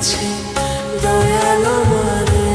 দিয়াছে দয়াল আমারে।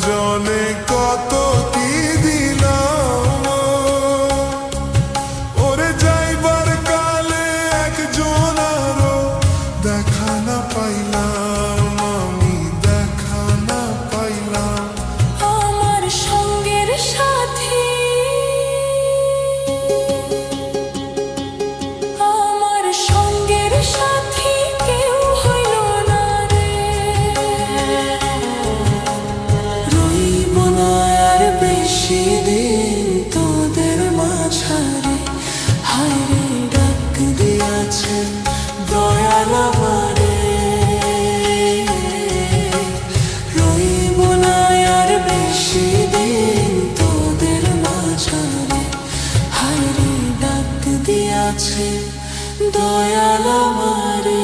জনে কত কি দিলাম, ওরে যাইবার কালে একজন আরো দেখা না পাইলাম, আমি দেখা না পাইলাম। আমার সঙ্গের সাথী, আমার সঙ্গের সাথী কেউ হইল না রে। রইব না আর বেশি দিন তোদের মাঝারে, হায়রে ডাক দিয়াছে দয়াল আমারে। রইব না আর বেশি দিন তোদের মাঝারে, হায়রে ডাক দিয়াছে দয়াল আমারে।